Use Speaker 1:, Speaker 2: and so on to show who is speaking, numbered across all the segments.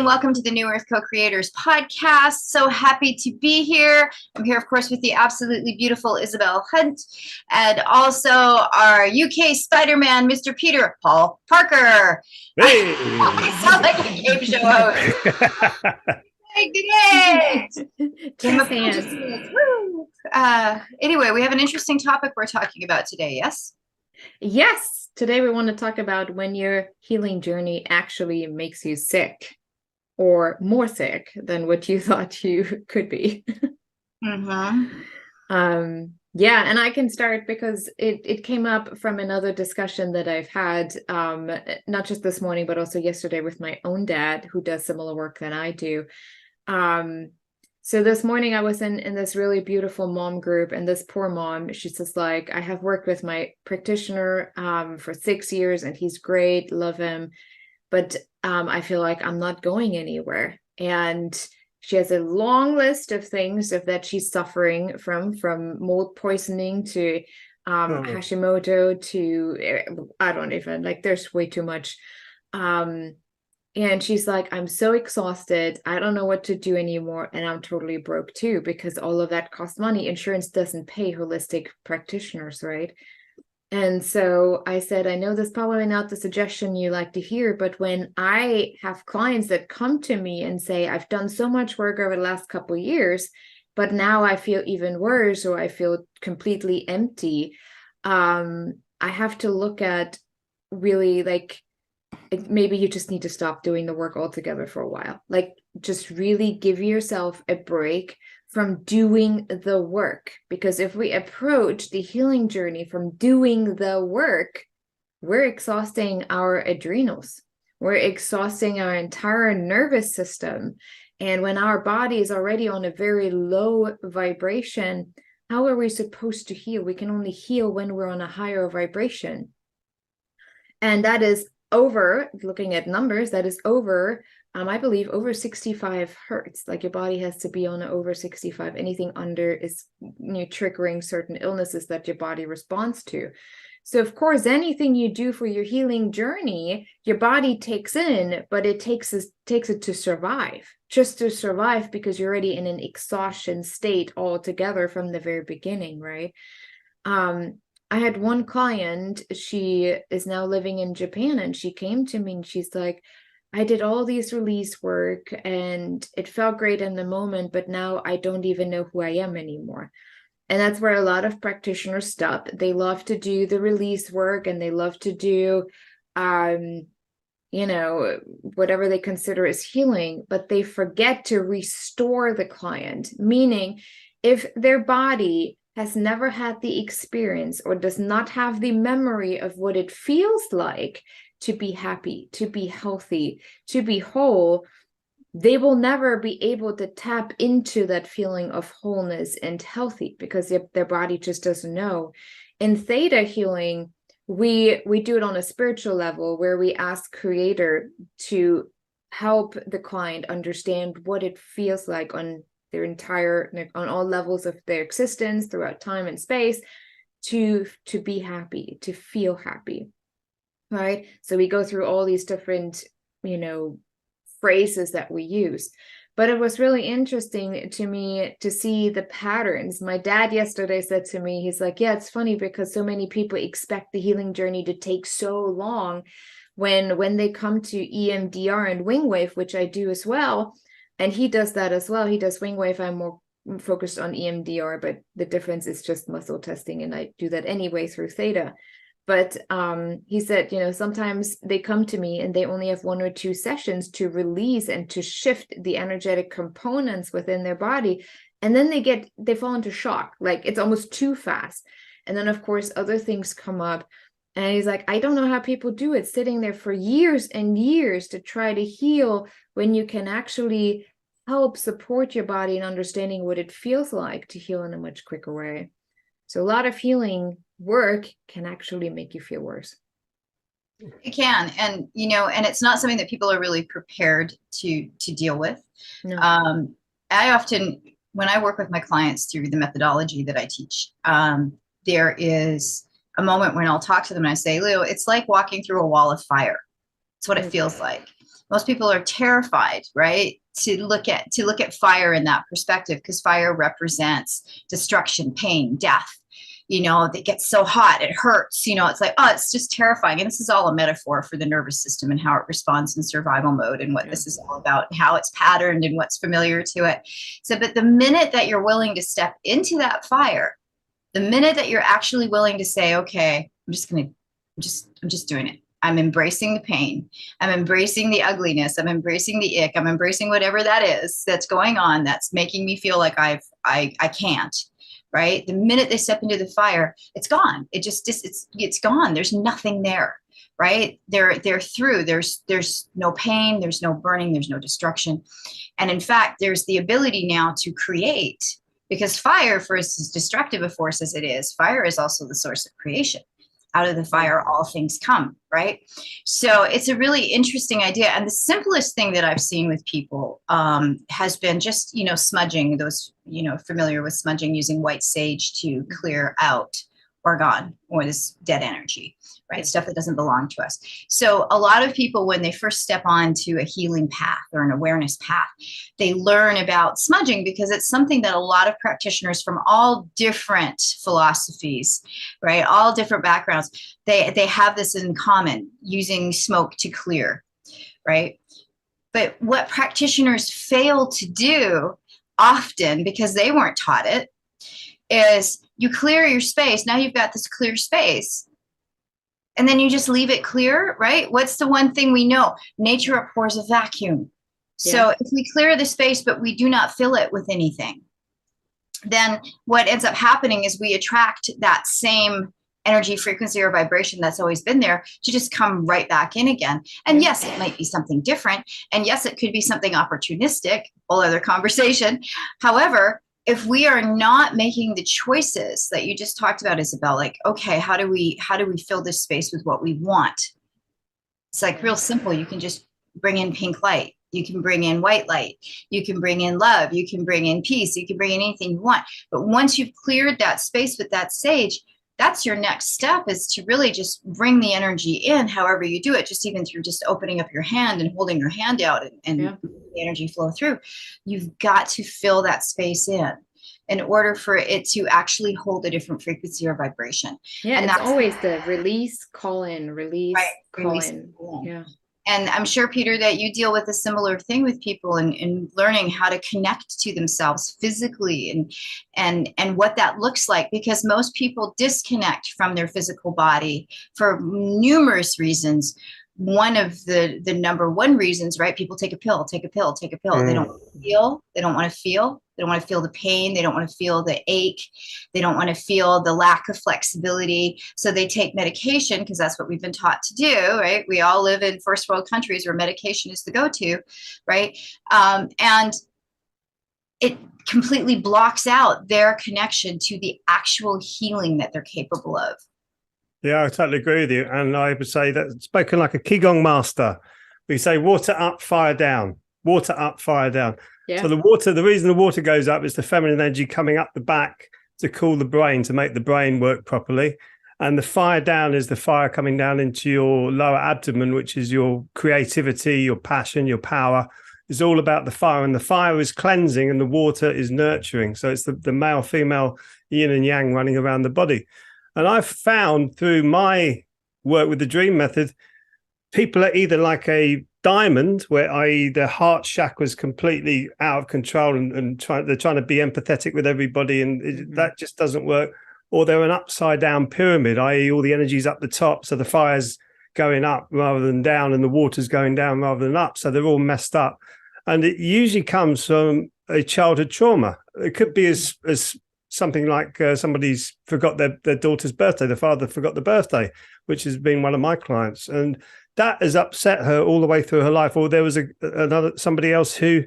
Speaker 1: welcome to the New Earth Co-Creators podcast. So happy to be here. I'm here, of course, with the absolutely beautiful Isabel Hunt, and also our UK Spider-Man, Mr. Peter Paul Parker.
Speaker 2: Hey!
Speaker 1: I sound like a game show host. Game of consciousness. Woo! Anyway, we have an interesting topic we're talking about today, yes?
Speaker 3: Yes. Today we want to talk about when your healing journey actually makes you sick, or more sick than what you thought you could be. Yeah, and I can start because it came up from another discussion that I've had, not just this morning, but also yesterday with my own dad, who does similar work than I do. So this morning I was in this really beautiful mom group, and this poor mom, she's just like, I have worked with my practitioner for 6 years, and he's great, love him, but I feel like I'm not going anywhere. And she has a long list of things that she's suffering from mold poisoning to Hashimoto to, I don't even, like, there's way too much. And she's like, I'm so exhausted. I don't know what to do anymore. And I'm totally broke too, because all of that costs money. Insurance doesn't pay holistic practitioners, right? And so I said, I know that's probably not the suggestion you like to hear, but when I have clients that come to me and say, I've done so much work over the last couple of years, but now I feel even worse, or I feel completely empty, I have to look at really, like, maybe you just need to stop doing the work altogether for a while. Like, just really give yourself a break from doing the work. Because if we approach the healing journey from doing the work, we're exhausting our adrenals. We're exhausting our entire nervous system. And when our body is already on a very low vibration, how are we supposed to heal? We can only heal when we're on a higher vibration. And that is over, looking at numbers, that is over, I believe, over 65 hertz. Like, your body has to be on over 65. Anything under is, triggering certain illnesses that your body responds to. So, of course, anything you do for your healing journey, your body takes in, but it takes it to survive, just to survive, because you're already in an exhaustion state altogether from the very beginning, right? I had one client, she is now living in Japan, and she came to me and she's like, I did all these release work and it felt great in the moment, but now I don't even know who I am anymore. And that's where a lot of practitioners stop. They love to do the release work, and they love to do, whatever they consider as healing, but they forget to restore the client. Meaning, if their body has never had the experience or does not have the memory of what it feels like to be happy, to be healthy, to be whole, they will never be able to tap into that feeling of wholeness and healthy, because their body just doesn't know. In theta healing, we do it on a spiritual level, where we ask Creator to help the client understand what it feels like on all levels of their existence throughout time and space, to be happy, to feel happy, right? So we go through all these different, phrases that we use. But it was really interesting to me to see the patterns. My dad yesterday said to me, he's like, yeah, it's funny because so many people expect the healing journey to take so long when they come to EMDR and wing wave, which I do as well. And he does that as well. He does wing wave. I'm more focused on EMDR, but the difference is just muscle testing, and I do that anyway through theta. But he said, sometimes they come to me and they only have 1 or 2 sessions to release and to shift the energetic components within their body. And then they fall into shock. Like, it's almost too fast. And then, of course, other things come up. And he's like, I don't know how people do it, sitting there for years and years to try to heal, when you can actually help support your body in understanding what it feels like to heal in a much quicker way. So a lot of healing work can actually make you feel worse.
Speaker 1: It can. And, and it's not something that people are really prepared to deal with.
Speaker 3: No.
Speaker 1: I often, when I work with my clients through the methodology that I teach, there is a moment when I'll talk to them and I say, Leo, it's like walking through a wall of fire. It's what it feels like. Most people are terrified, right? To look at fire in that perspective, because fire represents destruction, pain, death. It gets so hot, it hurts. It's like, oh, it's just terrifying. And this is all a metaphor for the nervous system and how it responds in survival mode and what this is all about, and how it's patterned and what's familiar to it. So, but the minute that you're willing to step into that fire, the minute that you're actually willing to say, okay, I'm just doing it. I'm embracing the pain. I'm embracing the ugliness. I'm embracing the ick. I'm embracing whatever that is that's going on that's making me feel like I can't. Right? The minute they step into the fire, it's gone. It's gone. There's nothing there. Right? They're through. There's no pain. There's no burning. There's no destruction. And in fact, there's the ability now to create, because fire, for as destructive a force as it is, fire is also the source of creation. Out of the fire, all things come, right? So it's a really interesting idea. And the simplest thing that I've seen with people has been just, smudging. Those, familiar with smudging, using white sage to clear out orgone or this dead energy, right? Stuff that doesn't belong to us. So a lot of people, when they first step onto a healing path or an awareness path, they learn about smudging because it's something that a lot of practitioners from all different philosophies, right? All different backgrounds, they have this in common, using smoke to clear, right? But what practitioners fail to do often, because they weren't taught it, is you clear your space. Now you've got this clear space. And then you just leave it clear, right? What's the one thing we know? Nature abhors a vacuum. So if we clear the space, but we do not fill it with anything, then what ends up happening is we attract that same energy, frequency, or vibration that's always been there to just come right back in again. And yes, it might be something different. And yes, it could be something opportunistic, whole other conversation. However, if we are not making the choices that you just talked about, Isabel, like, okay, how do we fill this space with what we want? It's like real simple. You can just bring in pink light. You can bring in white light. You can bring in love. You can bring in peace. You can bring in anything you want. But once you've cleared that space with that sage, that's your next step, is to really just bring the energy in, however you do it, just even through just opening up your hand and holding your hand out and the energy flow through. You've got to fill that space in order for it to actually hold a different frequency or vibration.
Speaker 3: Yeah,
Speaker 1: and
Speaker 3: it's always the release, call in, release,
Speaker 1: right,
Speaker 3: call
Speaker 1: release,
Speaker 3: in.
Speaker 1: Yeah. And I'm sure, Peter, that you deal with a similar thing with people in learning how to connect to themselves physically and what that looks like, because most people disconnect from their physical body for numerous reasons. One of the number one reasons, right? People take a pill. They don't feel, they don't want to feel. They don't want to feel the pain. They don't want to feel the ache. They don't want to feel the lack of flexibility. So they take medication because that's what we've been taught to do, right? We all live in first world countries where medication is the go-to, right? And it completely blocks out their connection to the actual healing that they're capable of.
Speaker 2: Yeah, I totally agree with you. And I would say that, spoken like a Ki Gong master, we say water up, fire down, water up, fire down. Yeah. So the reason the water goes up is the feminine energy coming up the back to cool the brain, to make the brain work properly. And the fire down is the fire coming down into your lower abdomen, which is your creativity, your passion, your power. It's all about the fire. And the fire is cleansing and the water is nurturing. So it's the male, female, yin and yang running around the body. And I've found through my work with the dream method, people are either like a diamond, where i.e. their heart chakra is completely out of control and they're trying to be empathetic with everybody, and that just doesn't work. Or they're an upside down pyramid, i.e. all the energy's up the top, so the fire's going up rather than down and the water's going down rather than up, so they're all messed up. And it usually comes from a childhood trauma. It could be as something like somebody's forgot their daughter's birthday, the father forgot the birthday, which has been one of my clients, and that has upset her all the way through her life. Or there was somebody else who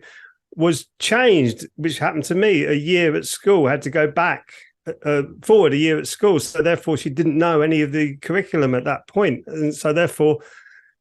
Speaker 2: was changed, which happened to me, a year at school, had to go back forward a year at school, so therefore she didn't know any of the curriculum at that point, and so therefore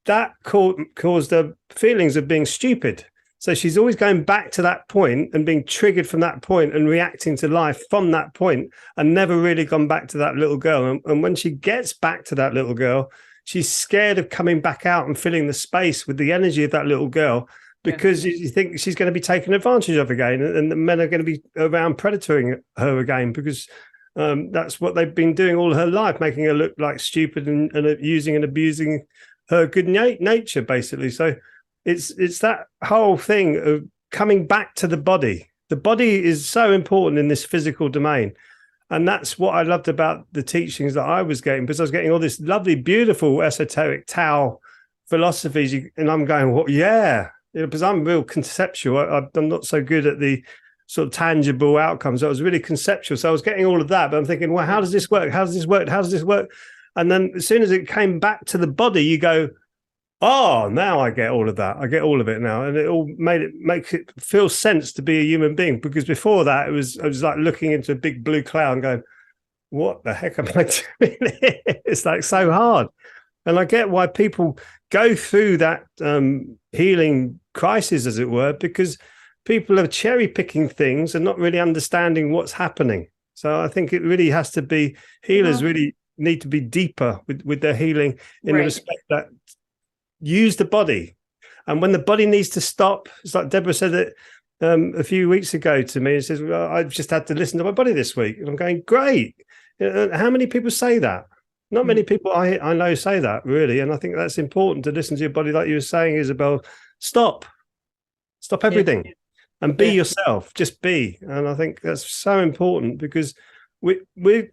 Speaker 2: that caused her feelings of being stupid. So she's always going back to that point and being triggered from that point and reacting to life from that point, and never really gone back to that little girl. And when she gets back to that little girl, she's scared of coming back out and filling the space with the energy of that little girl, because you think she's going to be taken advantage of again, and the men are going to be around predatoring her again, because that's what they've been doing all her life, making her look like stupid and using and abusing her good nature, basically. So it's that whole thing of coming back to the body. The body is so important in this physical domain. And that's what I loved about the teachings that I was getting, because I was getting all this lovely, beautiful, esoteric Tao philosophies. And I'm going, well, yeah, because I'm real conceptual. I'm not so good at the sort of tangible outcomes. I was really conceptual. So I was getting all of that, but I'm thinking, well, how does this work? How does this work? How does this work? And then as soon as it came back to the body, you go, oh, now I get all of that. I get all of it now. And it all makes it feel sense to be a human being. Because before that, I was like looking into a big blue cloud and going, what the heck am I doing here? It's like so hard. And I get why people go through that healing crisis, as it were, because people are cherry picking things and not really understanding what's happening. So I think it really has to be, healers really need to be deeper with their healing in the respect that use the body. And when the body needs to stop, it's like Deborah said it a few weeks ago to me. It says, well, I've just had to listen to my body this week. And I'm going, great. How many people say that? Not many people I know say that, really. And I think that's important, to listen to your body, like you were saying, Isabel. Stop everything and be yourself. Just be. And I think that's so important, because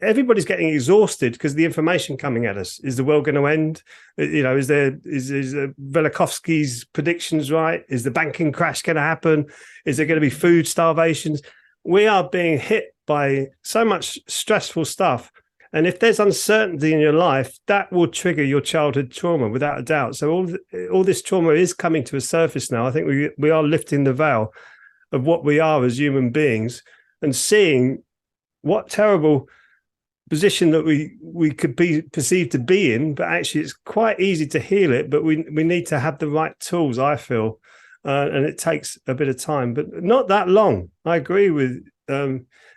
Speaker 2: everybody's getting exhausted because the information coming at us. Is the world going to end? Is Velikovsky's predictions right? Is the banking crash going to happen? Is there going to be food starvations? We are being hit by so much stressful stuff. And if there's uncertainty in your life, that will trigger your childhood trauma, without a doubt. So all this trauma is coming to a surface now. I think we are lifting the veil of what we are as human beings and seeing what terrible position that we could be perceived to be in. But actually, it's quite easy to heal it. But we need to have the right tools, I feel. And it takes a bit of time, but not that long. I agree with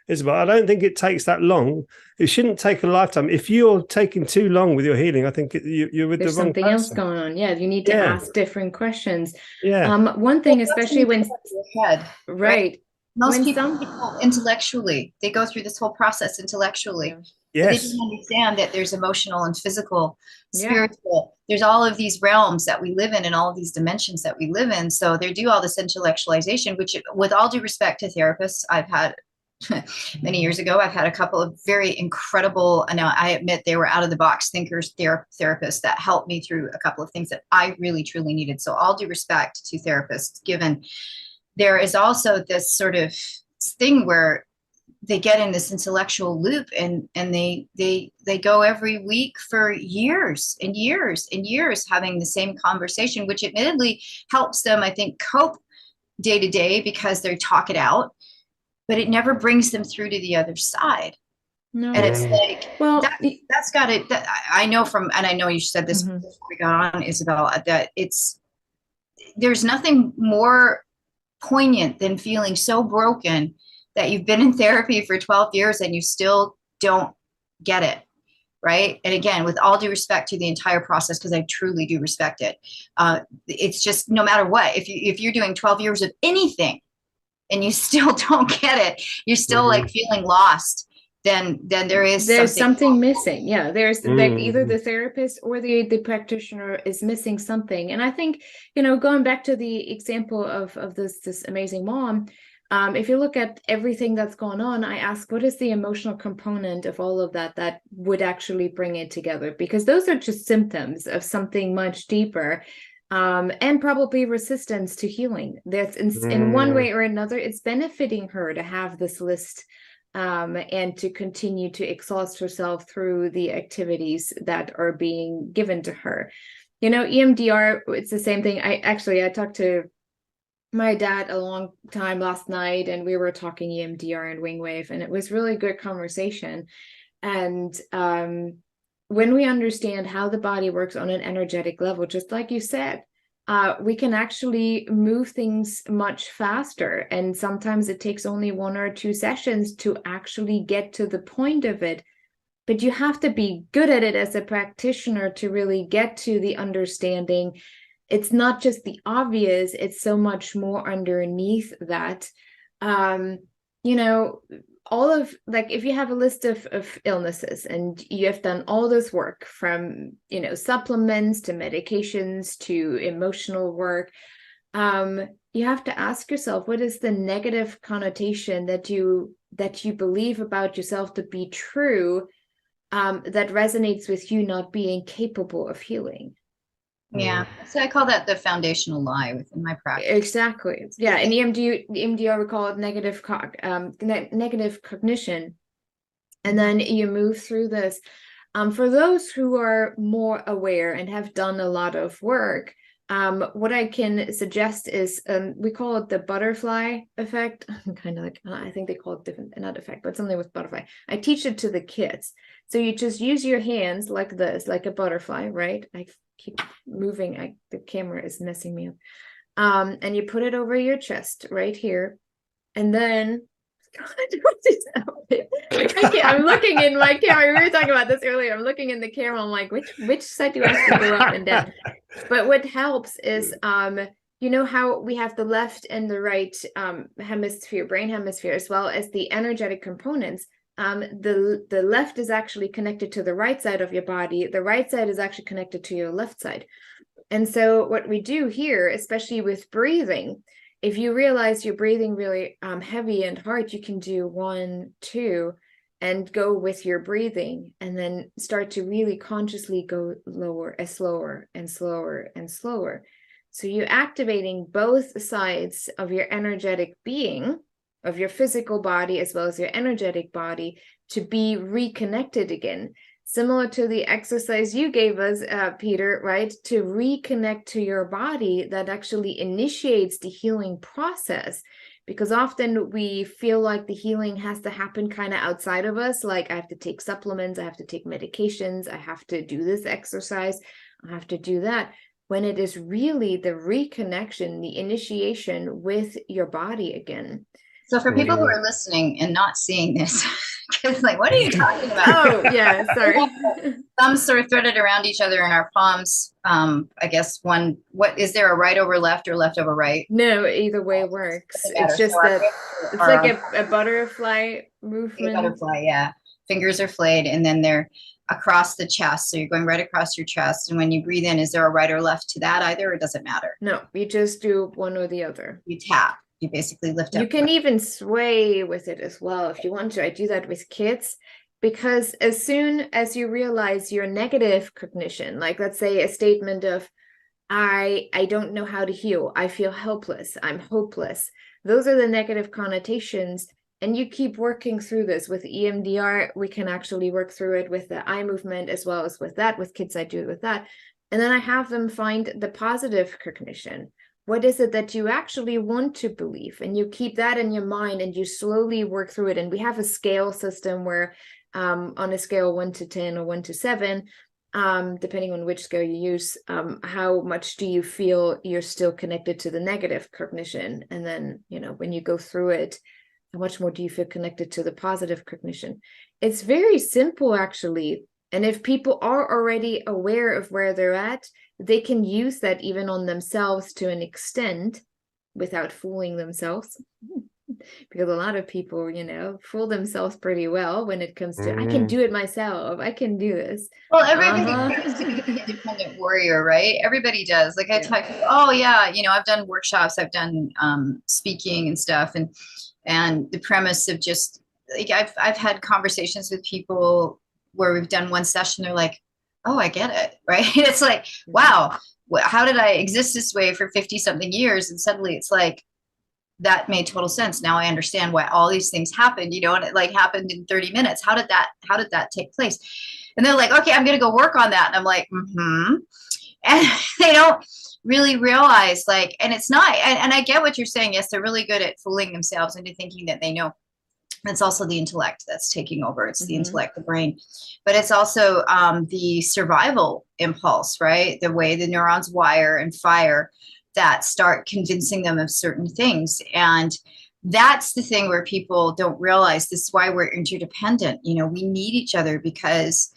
Speaker 2: Isabel. I don't think it takes that long. It shouldn't take a lifetime. If you're taking too long with your healing, I think you're with
Speaker 3: There's
Speaker 2: the wrong
Speaker 3: something
Speaker 2: person.
Speaker 3: else going on. Yeah, you need to ask different questions.
Speaker 2: Yeah.
Speaker 3: One thing, especially when
Speaker 1: head,
Speaker 3: right.
Speaker 1: Most
Speaker 3: when
Speaker 1: people intellectually, they go through this whole process intellectually.
Speaker 2: Yes.
Speaker 1: But they don't understand that there's emotional and physical, spiritual. There's all of these realms that we live in and all of these dimensions that we live in. So they do all this intellectualization, which, with all due respect to therapists, I've had many years ago, I've had a couple of very incredible, and now I admit they were out of the box thinkers, therapists that helped me through a couple of things that I really, truly needed. So all due respect to therapists, given there is also this sort of thing where they get in this intellectual loop and they go every week for years and years and years having the same conversation, which admittedly helps them, I think, cope day to day because they talk it out, but it never brings them through to the other side. No. And it's like, well, that's got it. I know from, and I know you said this before we got on, Isabel, that there's nothing more poignant than feeling so broken that you've been in therapy for 12 years and you still don't get it, right? And again, with all due respect to the entire process, because I truly do respect it, it's just no matter what, if you're doing 12 years of anything and you still don't get it, you're still like feeling lost, then there's
Speaker 3: something missing. Yeah, there's like either the therapist or the practitioner is missing something. And I think, going back to the example of this amazing mom, if you look at everything that's going on, I ask, what is the emotional component of all of that would actually bring it together? Because those are just symptoms of something much deeper, and probably resistance to healing. That's in one way or another, it's benefiting her to have this list, and to continue to exhaust herself through the activities that are being given to her. EMDR, it's the same thing. I talked to my dad a long time last night, and we were talking EMDR and wingwave, and it was really good conversation. And when we understand how the body works on an energetic level, just like you said, we can actually move things much faster. And sometimes it takes only 1 or 2 sessions to actually get to the point of it But you have to be good at it as a practitioner to really get to the understanding. It's not just the obvious, it's so much more underneath that. You know, all of, like, if you have a list of illnesses and you have done all this work from, you know, supplements to medications to emotional work, you have to ask yourself, what is the negative connotation that you believe about yourself to be true, that resonates with you not being capable of healing?
Speaker 1: Yeah. So I call that the foundational lie within my practice.
Speaker 3: Exactly. Yeah. In EMDR, we call it negative cognition. And then you move through this. For those who are more aware and have done a lot of work, what I can suggest is, we call it the butterfly effect. Kind of like, I think they call it different, not effect, but something with butterfly. I teach it to the kids. So you just use your hands like this, like a butterfly, right? I keep moving. The camera is messing me up. And you put it over your chest right here. And then I'm looking in my camera. We were talking about this earlier. I'm looking in the camera. I'm like, which side do I have to go up and down? But what helps is, you know how we have the left and the right hemisphere, brain hemisphere, as well as the energetic components. The left is actually connected to the right side of your body. The right side is actually connected to your left side. And so what we do here, especially with breathing, if you realize you're breathing really heavy and hard, you can do 1, 2, and go with your breathing, and then start to really consciously go lower, slower and slower and slower. So you're activating both sides of your energetic being, of your physical body as well as your energetic body, to be reconnected again. Similar to the exercise you gave us, Peter, right? To reconnect to your body, that actually initiates the healing process. Because often we feel like the healing has to happen kind of outside of us. Like, I have to take supplements, I have to take medications, I have to do this exercise, I have to do that. When it is really the reconnection, the initiation with your body again.
Speaker 1: So for people who are listening and not seeing this, it's like, what are you talking about?
Speaker 3: Oh, yeah, sorry.
Speaker 1: Thumbs sort of threaded around each other in our palms. I guess what is there, a right over left or left over right?
Speaker 3: No, either way works. It's just that it's like a butterfly movement.
Speaker 1: A butterfly, yeah. Fingers are flayed, and then they're across the chest. So you're going right across your chest. And when you breathe in, is there a right or left to that either, or does it matter?
Speaker 3: No, you just do one or the other.
Speaker 1: You tap. You basically lift up.
Speaker 3: You can even sway with it as well if you want to. I do that with kids, because as soon as you realize your negative cognition, like let's say a statement of, I don't know how to heal, I feel helpless, I'm hopeless. Those are the negative connotations. And you keep working through this. With EMDR, we can actually work through it with the eye movement as well as with that. With kids, I do it with that. And then I have them find the positive cognition. What is it that you actually want to believe? And you keep that in your mind and you slowly work through it. And we have a scale system where on a scale 1 to 10 or 1 to 7, depending on which scale you use, how much do you feel you're still connected to the negative cognition? And then, you know, when you go through it, how much more do you feel connected to the positive cognition? It's very simple, actually. And if people are already aware of where they're at, they can use that even on themselves to an extent without fooling themselves. Because a lot of people, you know, fool themselves pretty well when it comes to, I can do it myself, I can do this.
Speaker 1: Well, everybody tries to be the independent warrior, right? Everybody does. Like I talk, oh yeah, you know, I've done workshops, I've done speaking and stuff, and the premise of just like I've had conversations with people where we've done one session, they're like, oh, I get it, right? It's like, wow, how did I exist this way for 50 something years? And suddenly it's like, that made total sense. Now I understand why all these things happened, you know, and it like happened in 30 minutes. How did that take place? And they're like, okay, I'm going to go work on that. And I'm like, and they don't really realize, like, and it's not, and I get what you're saying. Yes, they're really good at fooling themselves into thinking that they know. It's also the intellect that's taking over. It's the intellect, the brain, but it's also the survival impulse, right? The way the neurons wire and fire that start convincing them of certain things. And That's the thing where people don't realize this is why we're interdependent. You know, we need each other, because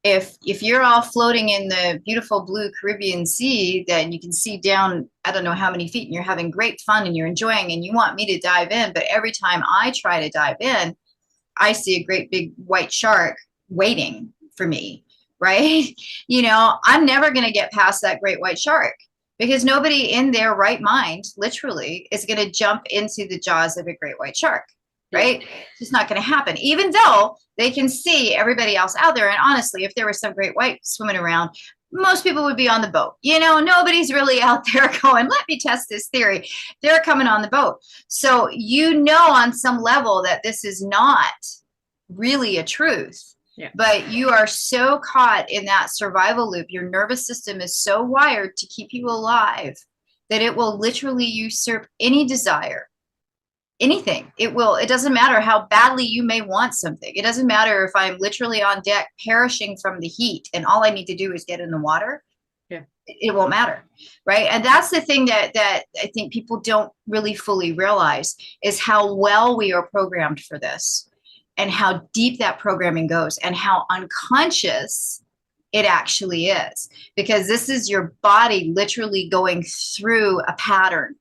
Speaker 1: if you're all floating in the beautiful blue Caribbean Sea, then you can see down, I don't know how many feet, and you're having great fun and you're enjoying, and you want me to dive in. But every time I try to dive in, I see a great big white shark waiting for me, right? You know, I'm never going to get past that great white shark, because nobody in their right mind, literally, is going to jump into the jaws of a great white shark, right? It's just not going to happen, even though they can see everybody else out there. And honestly, if there was some great white swimming around, most people would be on the boat. You know, nobody's really out there going, let me test this theory. They're coming on the boat. So, you know, on some level that this is not really a truth.
Speaker 3: Yeah.
Speaker 1: But you are so caught in that survival loop. Your nervous system is so wired to keep you alive that it will literally usurp any desire, anything. It doesn't matter how badly you may want something. It doesn't matter if I'm literally on deck perishing from the heat and all I need to do is get in the water.
Speaker 3: Yeah.
Speaker 1: It won't matter. Right. And that's the thing that I think people don't really fully realize, is how well we are programmed for this, and how deep that programming goes, and how unconscious it actually is, because this is your body literally going through a pattern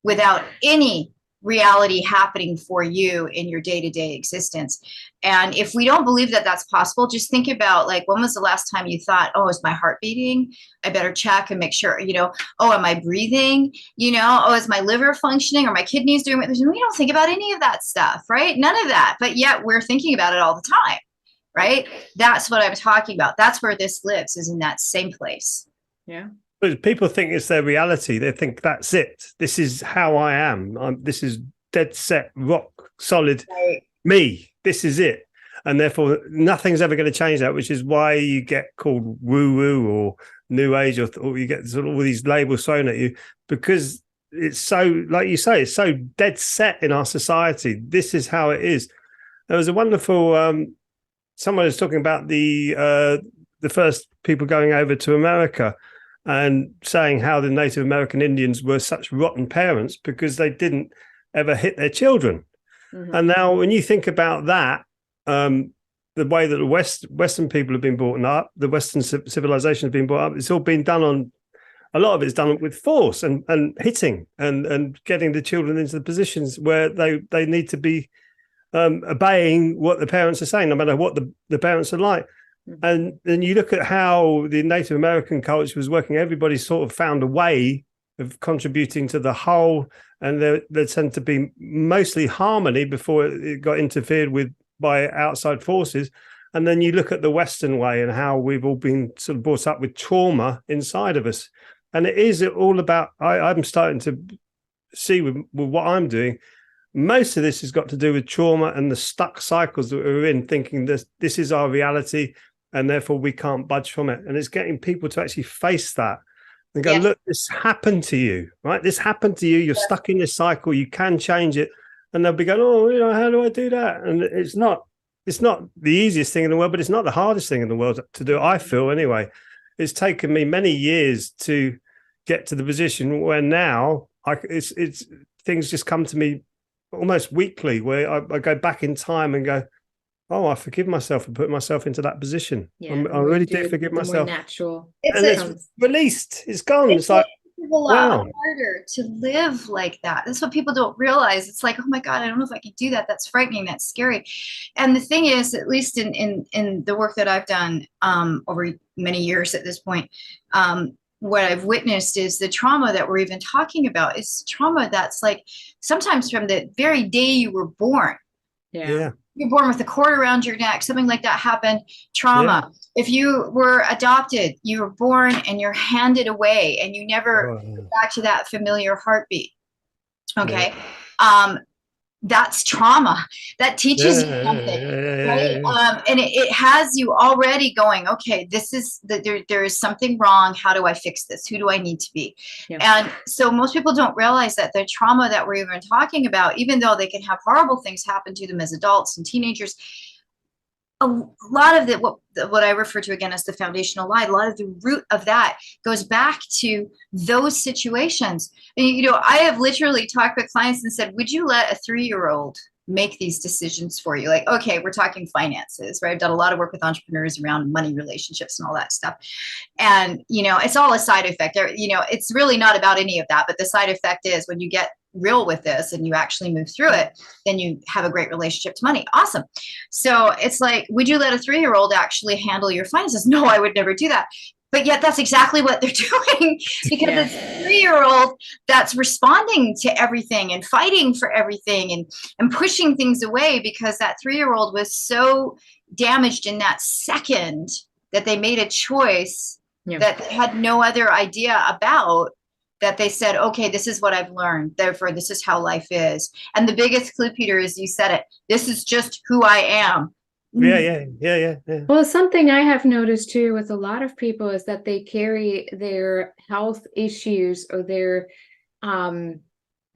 Speaker 1: without any reality happening for you in your day-to-day existence. And if we don't believe that that's possible, just think about, like, when was the last time you thought, oh, is my heart beating? I better check and make sure, you know, oh, am I breathing? You know, oh, is my liver functioning, or my kidneys doing what they're doing? We don't think about any of that stuff, right? None of that. But yet we're thinking about it all the time, right? That's what I'm talking about. That's where this lives, is in that same place.
Speaker 3: Yeah.
Speaker 2: But people think it's their reality. They think that's it. This is how I am. This is dead set, rock solid,
Speaker 1: Right.
Speaker 2: me. This is it. And therefore, nothing's ever going to change that, which is why you get called woo-woo or new age, or you get sort of all these labels thrown at you, because it's so, like you say, it's so dead set in our society. This is how it is. There was a wonderful, someone was talking about the first people going over to America, and saying how the Native American Indians were such rotten parents because they didn't ever hit their children.
Speaker 3: Mm-hmm.
Speaker 2: And now when you think about that, the way that the Western people have been brought up, the Western civilization has been brought up, it's all been done on, a lot of it's done with force and hitting and getting the children into the positions where they need to be obeying what the parents are saying, no matter what the parents are like. And then you look at how the Native American culture was working. Everybody sort of found a way of contributing to the whole, and there tend to be mostly harmony before it got interfered with by outside forces. And then you look at the Western way and how we've all been sort of brought up with trauma inside of us. And it is all about, I'm starting to see with what I'm doing, most of this has got to do with trauma and the stuck cycles that we're in, thinking this is our reality, and therefore we can't budge from it. And it's getting people to actually face that and go, look, this happened to you, right? This happened to you. You're stuck in this cycle. You can change it. And they'll be going, oh, you know, how do I do that? And it's not the easiest thing in the world, but it's not the hardest thing in the world to do, I feel anyway. It's taken me many years to get to the position where now it's things just come to me almost weekly, where I go back in time and go, oh, I forgive myself for putting myself into that position.
Speaker 3: Yeah,
Speaker 2: I really do forgive myself.
Speaker 3: More natural.
Speaker 2: It's released. It's gone. It's like,
Speaker 1: a lot harder to live like that. That's what people don't realize. It's like, oh my God, I don't know if I can do that. That's frightening. That's scary. And the thing is, at least in the work that I've done over many years at this point, what I've witnessed is the trauma that we're even talking about is trauma that's like sometimes from the very day you were born.
Speaker 3: Yeah.
Speaker 1: You're born with a cord around your neck, something like that happened, trauma. Yeah. If you were adopted, you were born and you're handed away and you never go back to that familiar heartbeat. Okay. Yeah. That's trauma. That teaches you something, right? And it has you already going, okay, this is there is something wrong. How do I fix this? Who do I need to be? Yeah. And so most people don't realize that the trauma that we're even talking about, even though they can have horrible things happen to them as adults and teenagers, a lot of what I refer to again as the foundational lie, a lot of the root of that goes back to those situations. And, you know, I have literally talked with clients and said, would you let a 3-year-old make these decisions for you? Like, okay, we're talking finances, right? I've done a lot of work with entrepreneurs around money relationships and all that stuff. And, you know, it's all a side effect. You know, it's really not about any of that. But the side effect is when you get real with this and you actually move through it, then you have a great relationship to money. Awesome. So it's like, would you let a 3-year-old actually handle your finances? No, I would never do that. But yet that's exactly what they're doing, because it's a 3-year-old that's responding to everything and fighting for everything and pushing things away, because that 3-year-old was so damaged in that second that they made a choice that they had no other idea about, that they said, okay, this is what I've learned. Therefore, this is how life is. And the biggest clue, Peter, is you said it. This is just who I am.
Speaker 2: Yeah.
Speaker 3: Well, something I have noticed too with a lot of people is that they carry their health issues or their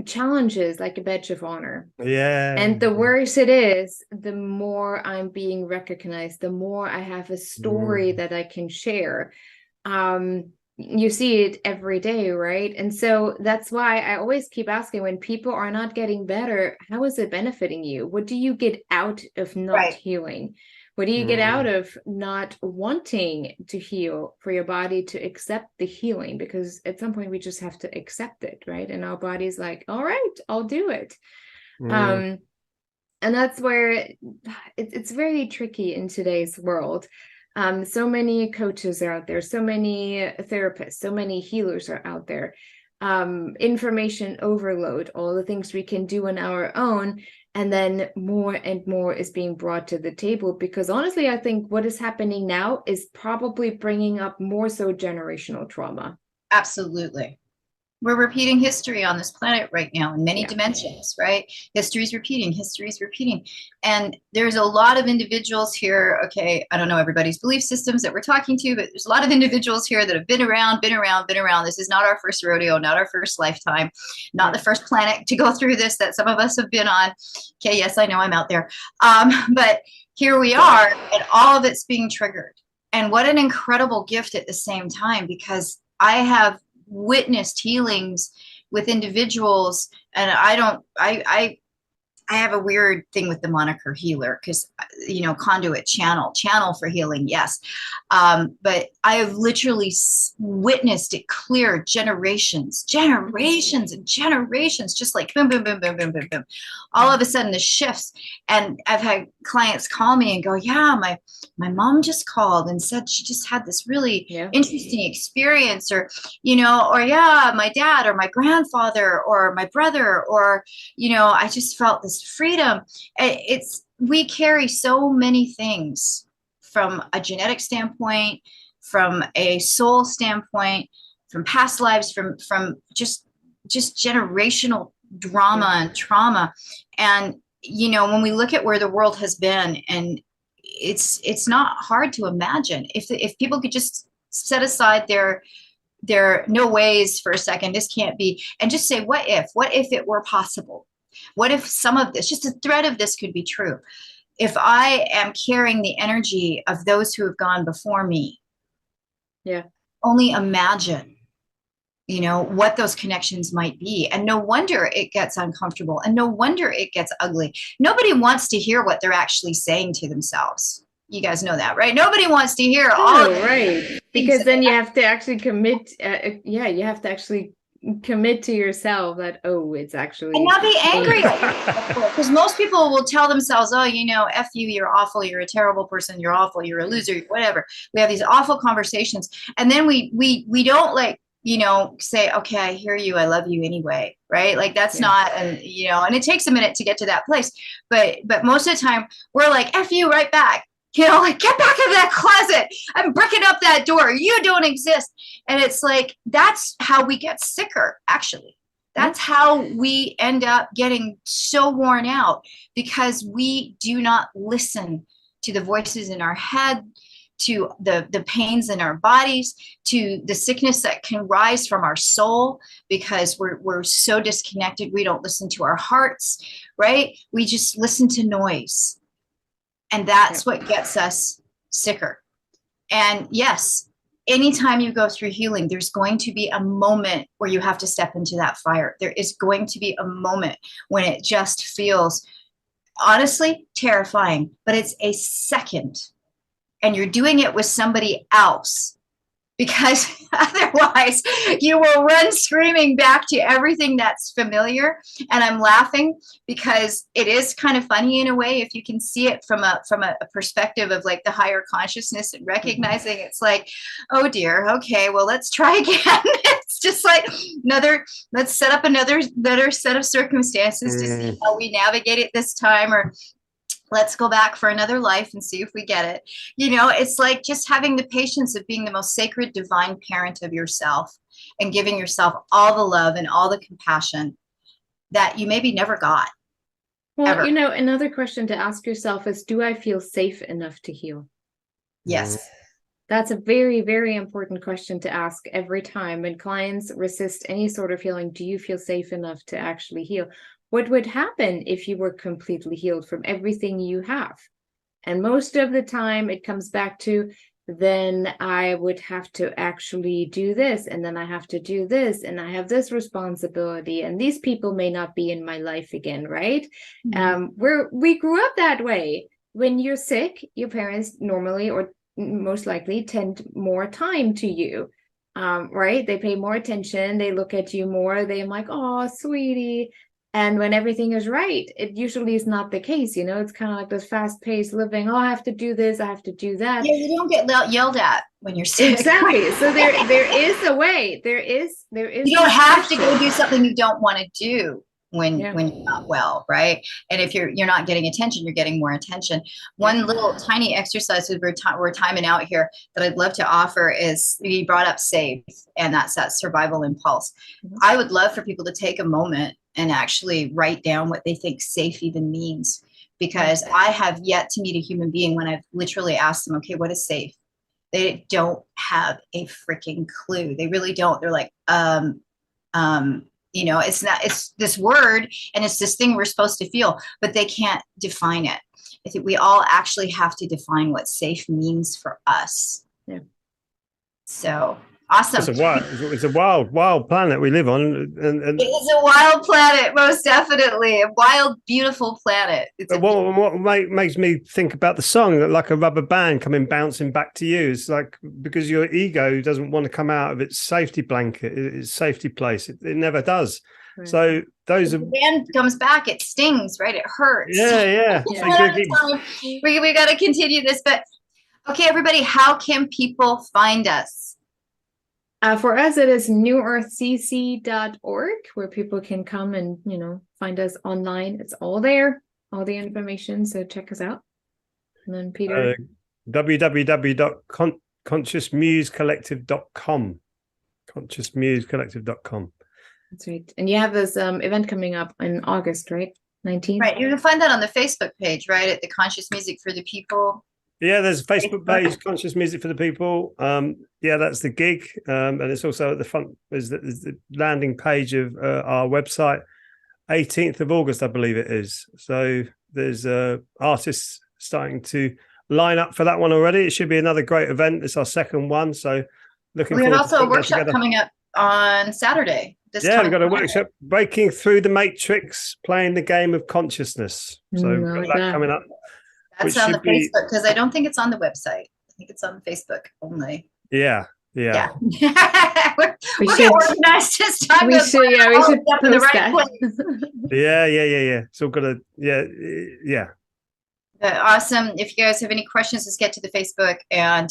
Speaker 3: challenges like a badge of honor. And the worse it is, the more I'm being recognized, the more I have a story that I can share. You see it every day, right? And so that's why I always keep asking, when people are not getting better, how is it benefiting you? What do you get out of not healing? What do you get out of not wanting to heal, for your body to accept the healing? Because at some point we just have to accept it, right? And our body's like, all right, I'll do it. And that's where it's very tricky in today's world. So many coaches are out there, so many therapists, so many healers are out there. Information overload, all the things we can do on our own. And then more and more is being brought to the table, because honestly, I think what is happening now is probably bringing up more so generational trauma.
Speaker 1: Absolutely. We're repeating history on this planet right now in many dimensions, right? History's repeating. And there's a lot of individuals here. Okay, I don't know everybody's belief systems that we're talking to, but there's a lot of individuals here that have been around. This is not our first rodeo, not our first lifetime, not the first planet to go through this that some of us have been on. Okay, yes, I know I'm out there. But here we are, and all of it's being triggered. And what an incredible gift at the same time, because I have witnessed healings with individuals, and I have a weird thing with the moniker healer, because, you know, conduit, channel for healing, yes. But I have literally witnessed it clear generations, just like boom, boom, boom, boom, boom, boom, boom. All of a sudden the shifts. And I've had clients call me and go, yeah, my mom just called and said she just had this really interesting experience, or, you know, or yeah, my dad or my grandfather or my brother, or, you know, I just felt this freedom. We carry so many things from a genetic standpoint, from a soul standpoint, from past lives, from just generational drama and trauma. And, you know, when we look at where the world has been, and it's not hard to imagine if people could just set aside their no ways for a second, this can't be, and just say, what if it were possible? What if some of this, just a thread of this, could be true? If I am carrying the energy of those who have gone before me, only imagine, you know, what those connections might be. And no wonder it gets uncomfortable, and no wonder it gets ugly. Nobody wants to hear what they're actually saying to themselves. You guys know that, right? Nobody wants to hear all of
Speaker 3: right. Because then you have to actually commit. You have to actually commit to yourself that, oh, it's actually,
Speaker 1: and not be angry, because most people will tell themselves, oh, you know, F you, you're awful, you're a terrible person, you're awful, you're a loser, whatever. We have these awful conversations, and then we don't, like, you know, say, okay, I hear you, I love you anyway, right? Like, that's not, and, you know, and it takes a minute to get to that place, but most of the time we're like, F you right back. You know, like, get back in that closet. I'm breaking up that door. You don't exist. And it's like, that's how we get sicker, actually. That's how we end up getting so worn out, because we do not listen to the voices in our head, to the pains in our bodies, to the sickness that can rise from our soul, because we're so disconnected. We don't listen to our hearts, right? We just listen to noise. And that's what gets us sicker. And yes, anytime you go through healing, there's going to be a moment where you have to step into that fire. There is going to be a moment when it just feels, honestly, terrifying, but it's a second. And you're doing it with somebody else, because otherwise you will run screaming back to everything that's familiar. And I'm laughing because it is kind of funny in a way, if you can see it from a perspective of like the higher consciousness and recognizing it's like, oh dear, okay, well, let's try again. It's just like let's set up another set of circumstances to see how we navigate it this time, or let's go back for another life and see if we get it. It's like just having the patience of being the most sacred, divine parent of yourself and giving yourself all the love and all the compassion that you maybe never got.
Speaker 3: Well, ever. Another question to ask yourself is, do I feel safe enough to heal?
Speaker 1: Yes.
Speaker 3: That's a very, very important question to ask every time when clients resist any sort of healing. Do you feel safe enough to actually heal? What would happen if you were completely healed from everything you have? And most of the time it comes back to, then I would have to actually do this, and then I have to do this, and I have this responsibility, and these people may not be in my life again, right? We grew up that way. When you're sick, your parents normally, or most likely, tend more time to you, right? They pay more attention, they look at you more, they're like, oh, sweetie. And when everything is right, it usually is not the case. It's kind of like this fast-paced living. Oh, I have to do this, I have to do that.
Speaker 1: Yeah, you don't get yelled at when you're sick.
Speaker 3: Exactly. So there is a way. There is.
Speaker 1: You don't have to go do something you don't want to do when you're not well, right? And if you're not getting attention, you're getting more attention. One little tiny exercise we're timing out here that I'd love to offer is, you brought up safe, and that's that survival impulse. I would love for people to take a moment and actually write down what they think safe even means, because I have yet to meet a human being when I've literally asked them, okay, what is safe? They don't have a freaking clue. They really don't. They're like, it's this word and it's this thing we're supposed to feel, but they can't define it. I think we all actually have to define what safe means for us.
Speaker 3: Yeah.
Speaker 1: So awesome.
Speaker 2: It's a wild planet we live on. And
Speaker 1: it is a wild planet, most definitely. A wild, beautiful planet.
Speaker 2: What makes me think about the song, like a rubber band bouncing back to you, is like, because your ego doesn't want to come out of its safety blanket, its safety place. It never does. Right. So the
Speaker 1: band comes back, it stings, right? It hurts.
Speaker 2: Yeah.
Speaker 1: We got to continue this, but okay, everybody, how can people find us?
Speaker 3: For us, it is newearthcc.org, where people can come and, find us online. It's all there, all the information. So check us out. And then Peter.
Speaker 2: www.consciousmusecollective.com. Consciousmusecollective.com.
Speaker 3: That's right. And you have this event coming up in August, right? 19th.
Speaker 1: Right. You can find that on the Facebook page, right? At the Conscious Music for the People.
Speaker 2: Yeah, there's a Facebook page, Conscious Music for the People. That's the gig. And it's also at the front is the landing page of our website, 18th of August, I believe it is. So there's artists starting to line up for that one already. It should be another great event. It's our second one. So looking forward to it. We
Speaker 1: have also a workshop coming up on Saturday.
Speaker 2: We've got a workshop, Breaking Through the Matrix, Playing the Game of Consciousness. So we've got that coming up.
Speaker 1: That's on the Facebook, because I don't think it's on the website. I think it's on Facebook only.
Speaker 2: Yeah.
Speaker 1: we're organized this time.
Speaker 3: We should
Speaker 1: up in the right place.
Speaker 2: Yeah. It's all gonna. Yeah.
Speaker 1: Awesome. If you guys have any questions, let's get to the Facebook. And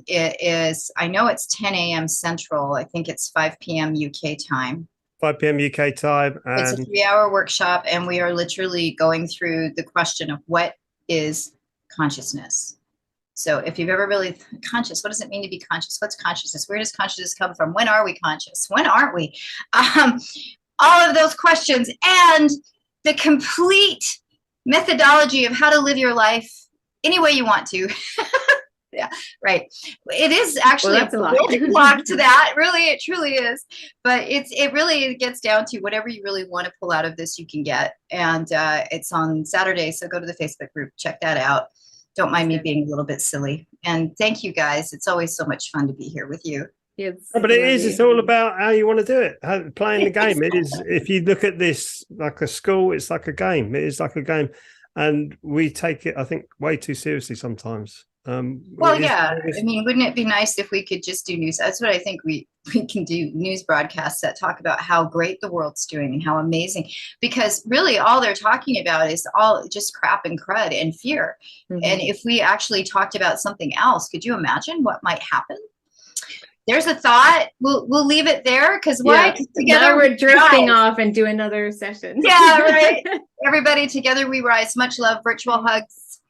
Speaker 1: it is, I know it's 10 a.m. Central. I think it's 5 p.m. UK time.
Speaker 2: 5 p.m. UK time. And
Speaker 1: it's a 3-hour workshop, and we are literally going through the question of what is consciousness. So if you've ever really conscious, what does it mean to be conscious? What's consciousness? Where does consciousness come from? When are we conscious? When aren't we? All of those questions, and the complete methodology of how to live your life any way you want to. Yeah, right. It is actually a building block to that. Really, it truly is. But it really gets down to whatever you really want to pull out of this, you can get. And it's on Saturday, so go to the Facebook group, check that out. Don't mind me being a little bit silly. And thank you guys. It's always so much fun to be here with you.
Speaker 2: But it is, it's all about how you want to do it, playing the game. It is, if you look at this like a school, it's like a game. It is like a game. And we take it, I think, way too seriously sometimes.
Speaker 1: Well, yeah. I mean, wouldn't it be nice if we could just do news? That's what I think we can do, news broadcasts that talk about how great the world's doing and how amazing, because really all they're talking about is all just crap and crud and fear. Mm-hmm. And if we actually talked about something else, could you imagine what might happen? There's a thought. We'll leave it there, because why?
Speaker 3: Together now we're drifting off and do another session.
Speaker 1: Yeah, right. Everybody, together we rise. Much love. Virtual hugs.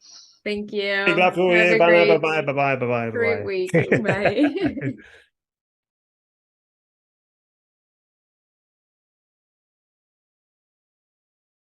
Speaker 3: Thank you.
Speaker 2: Big love for you. Bye bye.
Speaker 3: Great week. Bye.